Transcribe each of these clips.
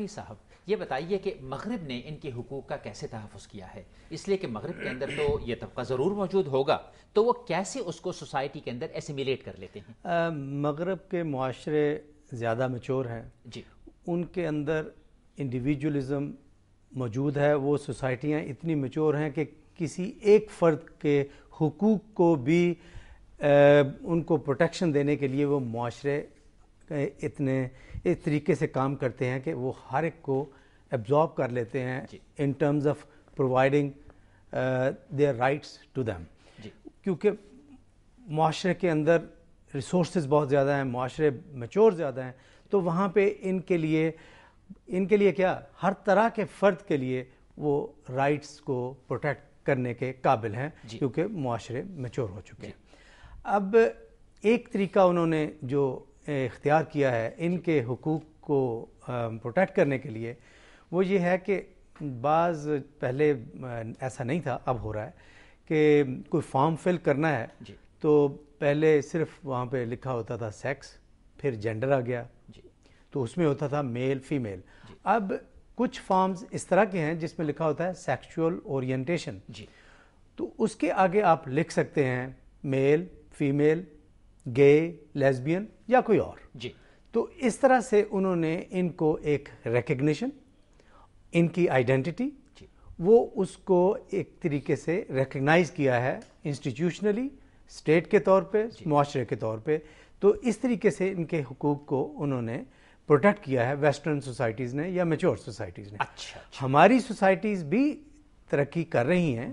حفیظ صاحب یہ بتائیے کہ مغرب نے ان کے حقوق کا کیسے تحفظ کیا ہے؟ اس لیے کہ مغرب کے اندر تو یہ طبقہ ضرور موجود ہوگا، تو وہ کیسے اس کو سوسائٹی کے اندر ایسیمیلیٹ کر لیتے ہیں؟ مغرب کے معاشرے زیادہ میچور ہیں جی، ان کے اندر انڈیویجولزم موجود ہے. وہ سوسائٹیاں اتنی میچور ہیں کہ کسی ایک فرد کے حقوق کو بھی ان کو پروٹیکشن دینے کے لیے وہ معاشرے اتنے اس طریقے سے کام کرتے ہیں کہ وہ ہر ایک کو ایبزارب کر لیتے ہیں in terms of providing their rights to them. کیونکہ معاشرے کے اندر ریسورسز بہت زیادہ ہیں، معاشرے میچور زیادہ ہیں، تو وہاں پہ ان کے لیے کیا ہر طرح کے فرد کے لیے وہ رائٹس کو پروٹیکٹ کرنے کے قابل ہیں کیونکہ معاشرے میچور ہو چکے ہیں. اب ایک طریقہ انہوں نے جو اختیار کیا ہے ان کے حقوق کو پروٹیکٹ کرنے کے لیے وہ یہ ہے کہ بعض پہلے ایسا نہیں تھا، اب ہو رہا ہے کہ کوئی فارم فل کرنا ہے تو پہلے صرف وہاں پہ لکھا ہوتا تھا سیکس، پھر جینڈر آ گیا تو اس میں ہوتا تھا میل فیمیل. اب کچھ فارمز اس طرح کے ہیں جس میں لکھا ہوتا ہے سیکشول اورینٹیشن، تو اس کے آگے آپ لکھ سکتے ہیں میل، فیمیل، گے، لیزبین یا کوئی اور. تو اس طرح سے انہوں نے ان کو ایک ریکگنیشن، ان کی آئیڈینٹی وہ اس کو ایک طریقے سے ریکگنائز کیا ہے انسٹیٹیوشنلی، اسٹیٹ کے طور پہ، معاشرے کے طور پہ. تو اس طریقے سے ان کے حقوق کو انہوں نے پروٹیکٹ کیا ہے ویسٹرن سوسائٹیز نے یا میچور سوسائٹیز نے. ہماری سوسائٹیز بھی ترقی کر رہی ہیں،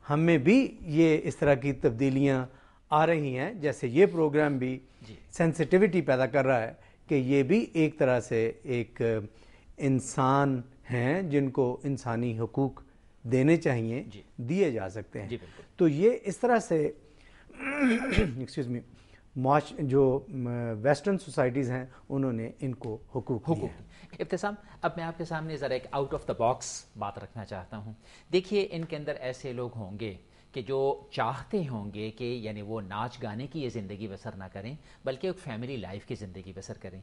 ہمیں بھی یہ اس طرح کی تبدیلیاں آ رہی ہیں، جیسے یہ پروگرام بھی سینسٹیوٹی پیدا کر رہا ہے کہ یہ بھی ایک طرح سے ایک انسان ہیں جن کو انسانی حقوق دینے چاہیے، دیے جا سکتے ہیں. تو یہ اس طرح سے ایکسکیوز می جو ویسٹرن سوسائٹیز ہیں انہوں نے ان کو حقوق دیے. ابتسام، اب میں آپ کے سامنے ذرا ایک آؤٹ آف دا باکس بات رکھنا چاہتا ہوں. دیکھیے ان کے اندر ایسے لوگ ہوں گے کہ جو چاہتے ہوں گے کہ یعنی وہ ناچ گانے کی یہ زندگی بسر نہ کریں بلکہ ایک فیملی لائف کی زندگی بسر کریں.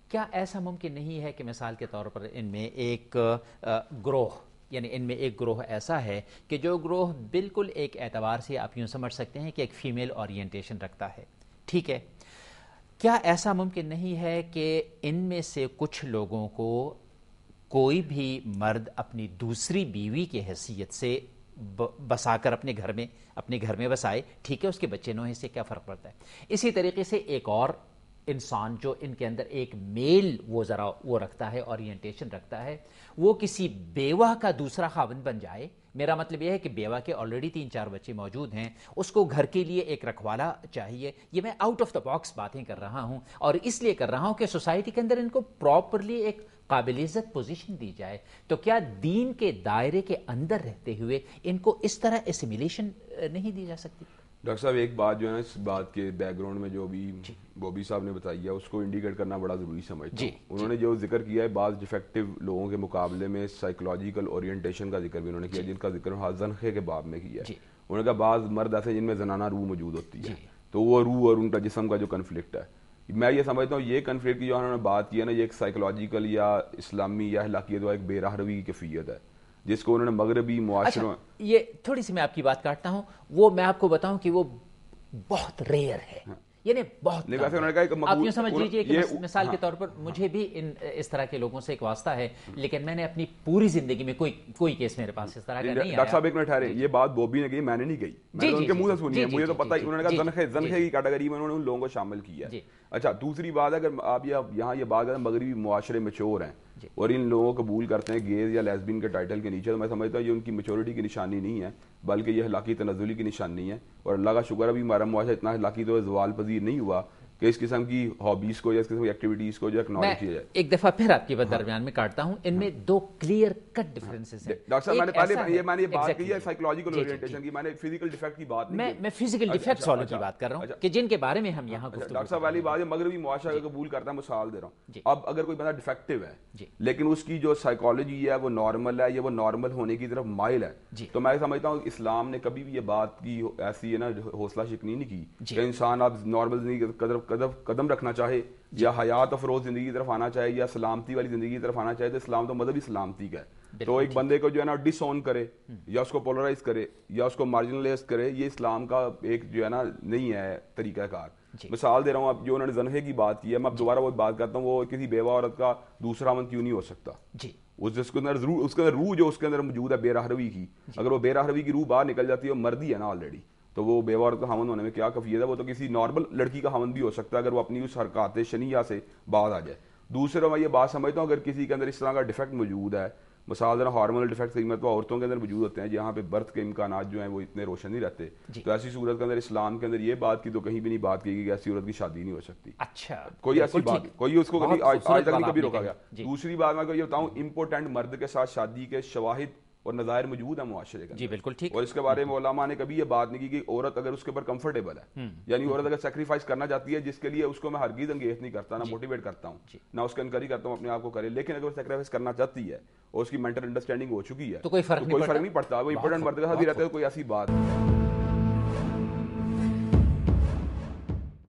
کیا ایسا ممکن نہیں ہے کہ مثال کے طور پر ان میں ایک گروہ، یعنی ان میں ایک گروہ ایسا ہے کہ جو گروہ بالکل ایک اعتبار سے آپ یوں سمجھ سکتے ہیں کہ ایک فیمیل اورینٹیشن رکھتا ہے، ٹھیک ہے؟ کیا ایسا ممکن نہیں ہے کہ ان میں سے کچھ لوگوں کو کوئی بھی مرد اپنی دوسری بیوی کی حیثیت سے بسا کر اپنے گھر میں بسائے، ٹھیک ہے، اس کے بچے نو ہیں، اس سے کیا فرق پڑتا ہے؟ اسی طریقے سے ایک اور انسان جو ان کے اندر ایک میل وہ رکھتا ہے، اورینٹیشن رکھتا ہے، وہ کسی بیوہ کا دوسرا خاوند بن جائے. میرا مطلب یہ ہے کہ بیوہ کے آلریڈی 3-4 بچے موجود ہیں، اس کو گھر کے لیے ایک رکھوالا چاہیے. یہ میں آؤٹ آف دا باکس باتیں کر رہا ہوں اور اس لیے کر رہا ہوں کہ سوسائٹی کے اندر ان کو پراپرلی ایک قابل عزت پوزیشن دی جائے. تو کیا دین کے دائرے کے اندر رہتے ہوئے ان کو اس طرح ایسیمیلیشن نہیں دی جا سکتی؟ ڈاکٹر صاحب ایک بات جو ہے نا اس بات کے بیک گراؤنڈ میں جو بھی بوبی صاحب نے بتائی ہے اس کو انڈیکیٹ کرنا بڑا ضروری سمجھتا ہوں. انہوں نے جو ذکر کیا ہے بعض ڈیفیکٹو لوگوں کے مقابلے میں سائیکولوجیکل اورینٹیشن کا ذکر بھی انہوں نے کیا، جن کا ذکر زنخے کے باب میں کیا ہے. انہوں نے کہا بعض مرد ایسے جن میں زنانہ روح موجود ہوتی ہے، تو وہ روح اور ان کا جسم کا جو کنفلکٹ ہے، میں یہ سمجھتا ہوں یہ کنفلکٹ کی جو انہوں نے بات کی ہے نا، یہ ایک سائیکولوجیکل یا اسلامی یا اخلاقیت و ایک بے راہ روی کی کیفیت ہے جس کو انہوں نے مغربی معاشروں. یہ تھوڑی سی میں آپ کی بات کاٹتا ہوں، وہ میں آپ کو بتاؤں کہ وہ بہت ریئر ہے، یعنی بہت آپ یوں سمجھ لیجیے کہ مثال کے طور پر مجھے بھی اس طرح کے لوگوں سے ایک واسطہ ہے، لیکن میں نے اپنی پوری زندگی میں کوئی کیس میرے پاس اس طرح کا نہیں آیا. ڈاکٹر صاحب ایک منٹ ٹھہرے، یہ بات بوبی نے کہی، میں نے نہیں کہی، میں نے ان کے منہ سے سنی ہے، مجھے تو پتہ ہی. انہوں نے کہا زنخے کی کیٹیگری میں انہوں نے ان لوگوں کو شامل کیا ہے. اچھا، دوسری بات اگر آپ یہاں یہ بات کریں مغربی معاشرے میچور ہیں اور ان لوگوں کو قبول کرتے ہیں گیز یا لیسبین کے ٹائٹل کے نیچے، تو میں سمجھتا ہوں یہ ان کی میچورٹی کی نشانی نہیں ہے بلکہ یہ اخلاقی تنزلی کی نشانی ہے. اور اللہ کا شکر ابھی ہمارا معاشرہ اتنا اخلاقی تو زوال پذیر نہیں ہوا کہ اس قسم کی ہابیز کو یا اس قسم کی ایکٹیویٹیز کو جو اکنالج کیا جائے. ایک دفعہ پھر آپ کے درمیان میں کاٹتا ہوں، ان میں دو کلیئر کٹ ڈفرینسز ہیں. ڈاکٹر صاحب میں نے یہ بات کی ہے سائیکولوجیکل اورینٹیشن کی، میں نے فزیکل ڈیفیکٹ کی بات نہیں کی. میں فزیکل ڈیفیکٹس والوں کی بات کر رہا ہوں کہ جن کے بارے میں ہم یہاں گفتگو. ڈاکٹر صاحب والی بات ہے مغربی معاشرہ کو قبول کرتا ہے، مثال دے رہا ہوں. اب اگر کوئی بندہ ڈیفیکٹو ہے لیکن اس کی جو سائیکالوجی ہے وہ نارمل ہے یا وہ نارمل ہونے کی طرف مائل ہے، تو میں سمجھتا ہوں اسلام نے کبھی بھی یہ بات کی ایسی ہے نا حوصلہ شکنی نہیں کی کہ انسان اب نارمل زندگی کی طرف قدم رکھنا چاہے یا حیات افروز زندگی کی طرف آنا چاہے یا سلامتی والی زندگی کی طرف آنا چاہے تو اسلام تو مذہبی سلامتی کا ہے. تو ایک بندے کو جو ہے نا ڈس آن کرے یا اس کو پولرائز کرے یا اس کو مارجنلائز کرے, یہ اسلام کا ایک جو ہے نا نہیں ہے طریقہ کار. مثال دے رہا ہوں, اب جو انہوں نے زنحے کی بات کی ہے, میں اب دوبارہ وہ بات کرتا ہوں, وہ کسی بیوہ عورت کا دوسرا من کیوں نہیں ہو سکتا؟ اس کے اندر روح جو اس کے اندر موجود ہے بے راہروی کی, اگر وہ بے راہروی کی روح باہر نکل جاتی ہے, مردی ہے نا آلریڈی, تو وہ بیوہ عورت کا خاوند ہونے میں کیا کفیت ہے؟ وہ تو کسی نارمل لڑکی کا خاوند بھی ہو سکتا ہے اگر وہ اپنی اس حرکات شنیعہ سے باز آ جائے. دوسرا میں یہ بات سمجھتا ہوں اگر کسی کے اندر اس طرح کا ڈیفیکٹ موجود ہے, مثال ہارمونل ڈیفیکٹ قیمت وہ عورتوں کے اندر موجود ہوتے ہیں جہاں پہ برتھ کے امکانات جو ہیں وہ اتنے روشن نہیں رہتے, تو ایسی صورت کے اندر اسلام کے اندر یہ بات کی تو کہیں بھی نہیں بات کی گئی کہ ایسی عورت کی شادی نہیں ہو سکتی. اچھا, کوئی ایسی بات, کوئی اس کو آج تک نہیں کبھی روکا گیا. دوسری بات میں یہ بتاؤں, امپورٹنٹ مرد کے ساتھ شادی کے شواہد اور نظائر موجود ہیں معاشرے کے. جی بالکل ٹھیک. اور اس کے بارے میں علماء نے کبھی یہ بات نہیں کی کہ عورت اگر اس کے اوپر کمفرٹیبل ہے, یعنی عورت اگر سیکریفائس کرنا چاہتی ہے, جس کے لیے اس کو میں ہرگز انگیز نہیں کرتا, نہ موٹیویٹ کرتا ہوں, نہ اس کا انکریج کرتا ہوں اپنے آپ کو کرے, لیکن اگر وہ سیکریفائس کرنا چاہتی ہے اور اس کی مینٹل انڈرسٹینڈنگ ہو چکی ہے تو کوئی فرق نہیں پڑتا, وہ امپورٹنٹ مرد کے ساتھ ہی رہتا ہے, کوئی ایسی بات نہیں ہے.